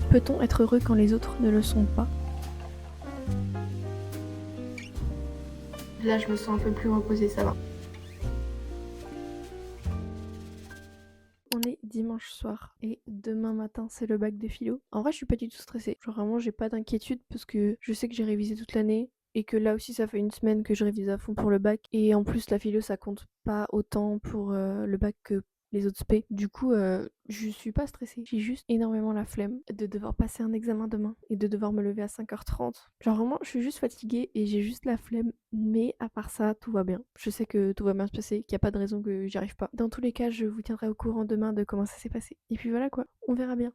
Peut-on être heureux quand les autres ne le sont pas? Là, je me sens un peu plus reposée, ça va. On est dimanche soir et demain matin c'est le bac de philo. En vrai je suis pas du tout stressée, genre vraiment j'ai pas d'inquiétude parce que je sais que j'ai révisé toute l'année et que là aussi ça fait une semaine que je révise à fond pour le bac et en plus la philo ça compte pas autant pour le bac que les autres spé. Du coup je suis pas stressée, j'ai juste énormément la flemme de devoir passer un examen demain et de devoir me lever à 5h30. Genre vraiment je suis juste fatiguée et j'ai juste la flemme, mais à part ça tout va bien. Je sais que tout va bien se passer, qu'il y a pas de raison que j'y arrive pas. Dans tous les cas je vous tiendrai au courant demain de comment ça s'est passé. Et puis voilà quoi, on verra bien.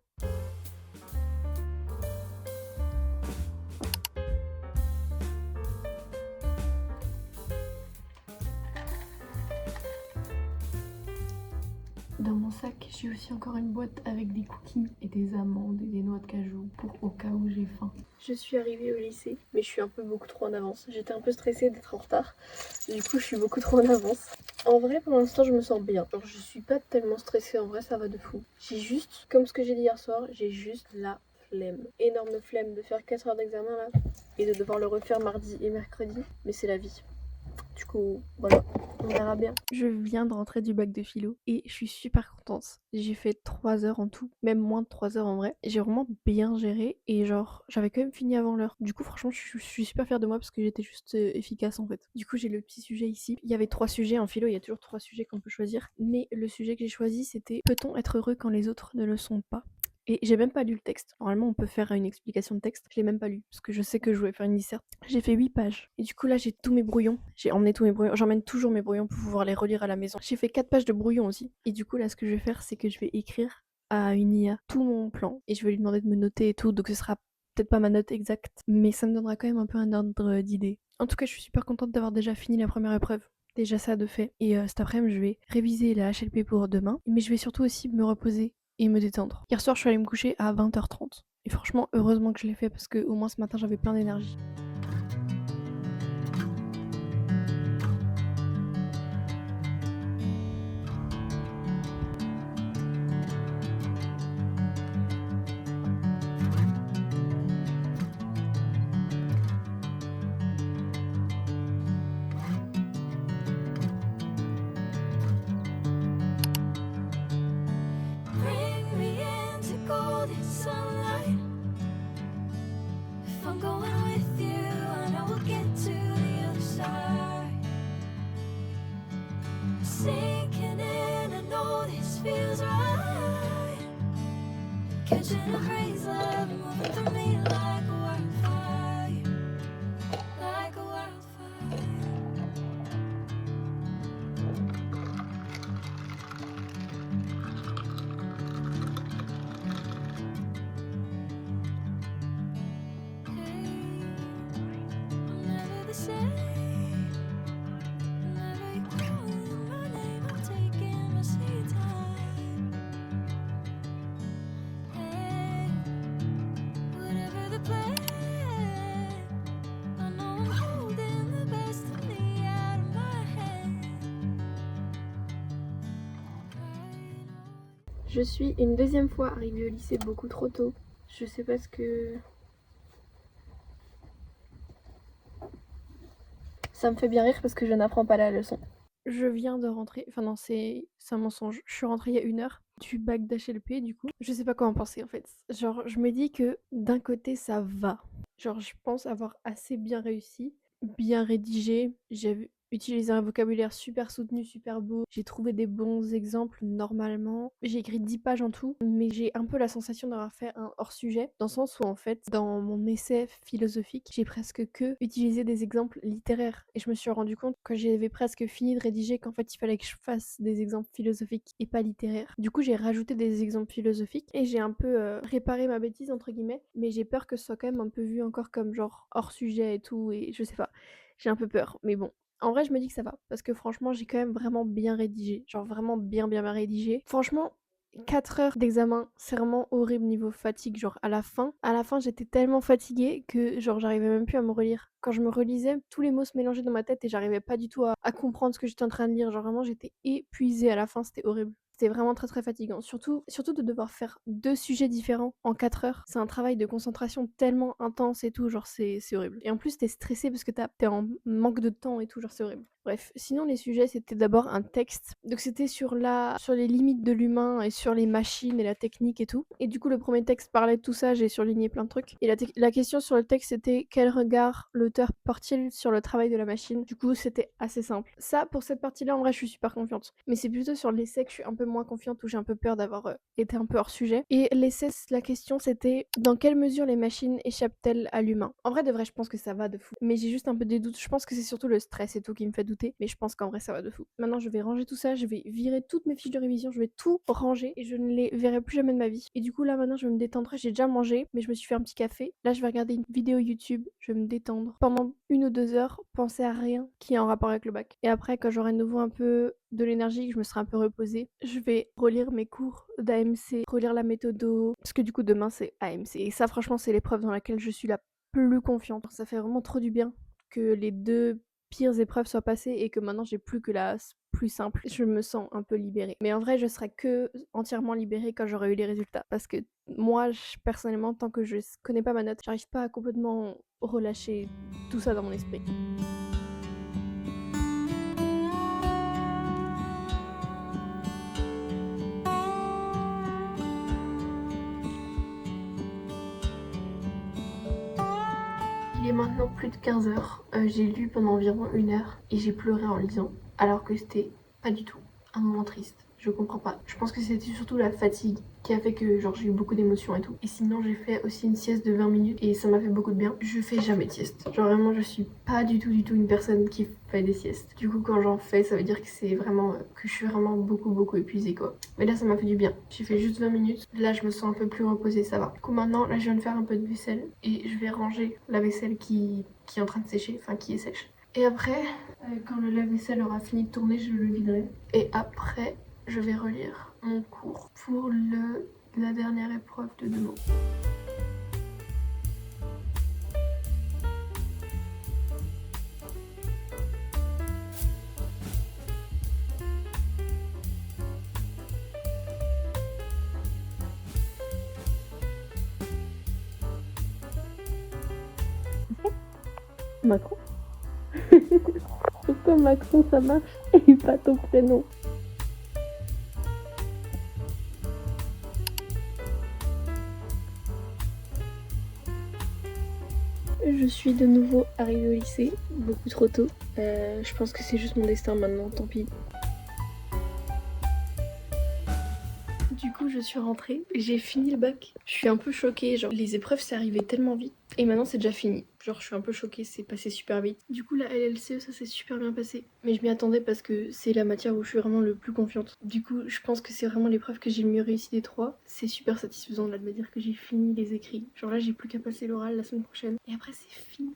Dans mon sac, j'ai aussi encore une boîte avec des cookies et des amandes et des noix de cajou pour au cas où j'ai faim. Je suis arrivée au lycée, mais je suis un peu beaucoup trop en avance. J'étais un peu stressée d'être en retard. Du coup, je suis beaucoup trop en avance. En vrai, pour l'instant, je me sens bien. Genre, je suis pas tellement stressée. En vrai, ça va de fou. J'ai juste, comme ce que j'ai dit hier soir, j'ai juste la flemme. Énorme flemme de faire 4 heures d'examen là et de devoir le refaire mardi et mercredi. Mais c'est la vie. Du coup, voilà, on verra bien. Je viens de rentrer du bac de philo et je suis super contente. J'ai fait 3 heures en tout, même moins de 3 heures en vrai. J'ai vraiment bien géré et genre, j'avais quand même fini avant l'heure. Du coup, franchement, je suis super fière de moi parce que j'étais juste efficace en fait. Du coup, j'ai le petit sujet ici. Il y avait 3 sujets en philo, il y a toujours 3 sujets qu'on peut choisir. Mais le sujet que j'ai choisi, c'était peut-on être heureux quand les autres ne le sont pas? Et j'ai même pas lu le texte. Normalement, on peut faire une explication de texte. Je l'ai même pas lu parce que je sais que je voulais faire une disserte. J'ai fait 8 pages. Et du coup, là, j'ai tous mes brouillons. J'ai emmené tous mes brouillons. J'emmène toujours mes brouillons pour pouvoir les relire à la maison. J'ai fait 4 pages de brouillons aussi. Et du coup, là, ce que je vais faire, c'est que je vais écrire à une IA tout mon plan et je vais lui demander de me noter et tout. Donc, ce sera peut-être pas ma note exacte, mais ça me donnera quand même un peu un ordre d'idée. En tout cas, je suis super contente d'avoir déjà fini la première épreuve. Déjà ça de fait. Et cet après-midi, je vais réviser la HLP pour demain. Mais je vais surtout aussi me reposer et me détendre. Hier soir, je suis allée me coucher à 20h30. Et franchement, heureusement que je l'ai fait parce que au moins ce matin, j'avais plein d'énergie. Bring me into golden sunlight. If I'm going with you, I know we'll get to the other side. Sinking in, I know this feels right. Catching a breeze, love moving through me like a wildfire, like a wildfire. I'm never the same. Whenever you're calling my name, I'm taking my sweet time. Hey, whatever the plan, I know I'm holding the best of me out of my hand. Je suis une deuxième fois arrivée au lycée beaucoup trop tôt. Je sais pas ce que... Ça me fait bien rire parce que je n'apprends pas la leçon. Je viens de rentrer, enfin non, c'est un mensonge. Je suis rentrée il y a 1 heure du bac d'HLP du coup. Je sais pas quoi en penser en fait. Genre, je me dis que d'un côté ça va. Genre, je pense avoir assez bien réussi, bien rédigé. J'ai utilisé un vocabulaire super soutenu, super beau. J'ai trouvé des bons exemples normalement. J'ai écrit 10 pages en tout, mais j'ai un peu la sensation d'avoir fait un hors-sujet, dans le sens où en fait, dans mon essai philosophique, j'ai presque que utilisé des exemples littéraires. Et je me suis rendu compte quand j'avais presque fini de rédiger qu'en fait, il fallait que je fasse des exemples philosophiques et pas littéraires. Du coup, j'ai rajouté des exemples philosophiques et j'ai un peu réparé ma bêtise, entre guillemets, mais j'ai peur que ce soit quand même un peu vu encore comme genre hors-sujet et tout, et je sais pas. J'ai un peu peur, mais bon. En vrai, je me dis que ça va, parce que franchement, j'ai quand même vraiment bien rédigé. Genre vraiment bien rédigé. Franchement, 4 heures d'examen, c'est vraiment horrible niveau fatigue. Genre à la fin, j'étais tellement fatiguée que genre j'arrivais même plus à me relire. Quand je me relisais, tous les mots se mélangeaient dans ma tête et j'arrivais pas du tout à comprendre ce que j'étais en train de lire. Genre vraiment, j'étais épuisée à la fin, c'était horrible. c'était vraiment très très fatigant. Surtout de devoir faire 2 sujets différents en 4 heures. C'est un travail de concentration tellement intense et tout, genre c'est horrible. Et en plus, tu es stressé parce que tu es en manque de temps et tout, genre c'est horrible. Bref, sinon les sujets, c'était d'abord un texte. Donc c'était sur les limites de l'humain et sur les machines et la technique et tout. Et du coup, le premier texte parlait de tout ça, j'ai surligné plein de trucs. Et la question sur le texte, c'était quel regard l'auteur porte-t-il sur le travail de la machine. Du coup, c'était assez simple. Ça, pour cette partie-là, en vrai, je suis super confiante. Mais c'est plutôt sur l'essai que je suis un peu moins confiante, où j'ai un peu peur d'avoir été un peu hors sujet. Et l'essai, la question, c'était dans quelle mesure les machines échappent-elles à l'humain. En vrai, de vrai, je pense que ça va de fou. Mais j'ai juste un peu des doutes. Je pense que c'est surtout le stress et tout qui me fait douter. Mais je pense qu'en vrai, ça va de fou. Maintenant, je vais ranger tout ça. Je vais virer toutes mes fiches de révision. Je vais tout ranger et je ne les verrai plus jamais de ma vie. Et du coup, là, maintenant, je vais me détendre. J'ai déjà mangé, mais je me suis fait un petit café. Là, je vais regarder une vidéo YouTube. Je vais me détendre pendant 1 ou 2 heures, penser à rien qui est en rapport avec le bac. Et après, quand j'aurai de nouveau un peu de l'énergie, que je me serai un peu reposée, je vais relire mes cours d'AMC, relire la méthodo, parce que du coup, demain, c'est AMC. Et ça, franchement, c'est l'épreuve dans laquelle je suis la plus confiante. Ça fait vraiment trop du bien que les 2 pires épreuves soient passées et que maintenant, j'ai plus que la plus simple. Je me sens un peu libérée. Mais en vrai, je serai que entièrement libérée quand j'aurai eu les résultats. Parce que moi, personnellement, tant que je connais pas ma note, j'arrive pas à complètement relâcher tout ça dans mon esprit. Il est maintenant plus de 15 heures. J'ai lu pendant environ 1 heure et j'ai pleuré en lisant. Alors que c'était pas du tout un moment triste. Je comprends pas. Je pense que c'était surtout la fatigue qui a fait que genre j'ai eu beaucoup d'émotions et tout. Et sinon j'ai fait aussi une sieste de 20 minutes et ça m'a fait beaucoup de bien. Je fais jamais de sieste. Genre vraiment je suis pas du tout une personne qui fait des siestes. Du coup quand j'en fais ça veut dire que c'est vraiment que je suis vraiment beaucoup épuisée quoi. Mais là ça m'a fait du bien. J'ai fait juste 20 minutes. Là je me sens un peu plus reposée, ça va. Du coup maintenant là je viens de faire un peu de vaisselle et je vais ranger la vaisselle qui est en train de sécher, enfin qui est sèche. Et après, quand le lave-vaisselle aura fini de tourner, je le viderai. Et après, je vais relire mon cours pour la dernière épreuve de demain. Macron. Pourquoi Macron ça marche et pas ton prénom? Je suis de nouveau arrivée au lycée, beaucoup trop tôt. Je pense que c'est juste mon destin maintenant, tant pis. Du coup, je suis rentrée, j'ai fini le bac. Je suis un peu choquée, genre les épreuves c'est arrivé tellement vite et maintenant c'est déjà fini. Genre je suis un peu choquée, c'est passé super vite. Du coup la LLCE ça s'est super bien passé. Mais je m'y attendais parce que c'est la matière où je suis vraiment le plus confiante. Du coup je pense que c'est vraiment l'épreuve que j'ai le mieux réussi des 3. C'est super satisfaisant là de me dire que j'ai fini les écrits. Genre là j'ai plus qu'à passer l'oral la semaine prochaine. Et après c'est fini.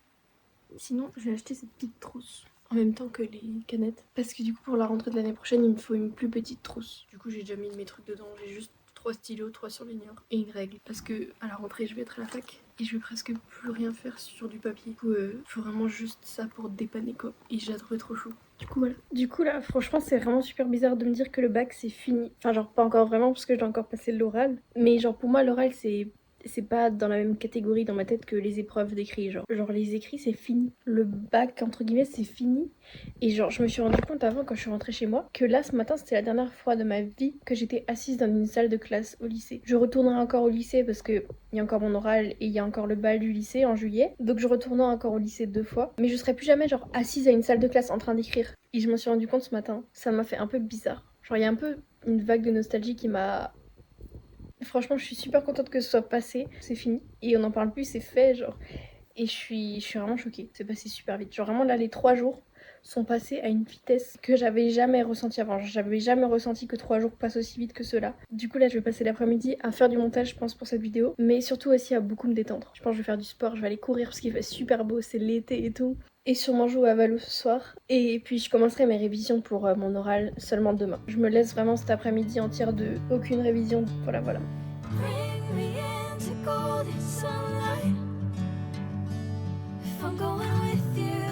Sinon je vais acheter cette petite trousse en même temps que les canettes. Parce que du coup pour la rentrée de l'année prochaine il me faut une plus petite trousse. Du coup j'ai déjà mis mes trucs dedans, j'ai juste 3 stylos, 3 surligneurs et une règle. Parce que à la rentrée je vais être à la fac et je vais presque plus rien faire sur du papier. Du coup faut vraiment juste ça pour dépanner quoi. Et j'ai trouvé trop chaud. Du coup voilà. Du coup là franchement c'est vraiment super bizarre de me dire que le bac c'est fini. Enfin genre pas encore vraiment parce que je dois encore passer l'oral. Mais genre pour moi l'oral c'est pas dans la même catégorie dans ma tête que les épreuves d'écrit. Genre les écrits c'est fini. Le bac entre guillemets c'est fini. Et genre je me suis rendu compte avant quand je suis rentrée chez moi que là ce matin c'était la dernière fois de ma vie que j'étais assise dans une salle de classe au lycée. Je retournerai encore au lycée parce que il y a encore mon oral et il y a encore le bal du lycée en juillet. Donc je retournerai encore au lycée 2 fois. Mais je serai plus jamais genre assise à une salle de classe en train d'écrire. Et je me suis rendu compte ce matin. Ça m'a fait un peu bizarre. Genre il y a un peu une vague de nostalgie qui m'a... Franchement, je suis super contente que ce soit passé, c'est fini. Et on n'en parle plus, c'est fait, genre. Et je suis vraiment choquée, c'est passé super vite. Genre vraiment là, les 3 jours sont passés à une vitesse que j'avais jamais ressentie avant. Genre, j'avais jamais ressenti que 3 jours passent aussi vite que cela. Du coup là, je vais passer l'après-midi à faire du montage, je pense, pour cette vidéo. Mais surtout aussi à beaucoup me détendre. Je pense que je vais faire du sport, je vais aller courir parce qu'il fait super beau, c'est l'été et tout. Et sûrement jouer à Valo ce soir. Et puis je commencerai mes révisions pour mon oral seulement demain. Je me laisse vraiment cet après-midi entière de aucune révision. Voilà. Bring me into golden sunlight. If I'm going with you,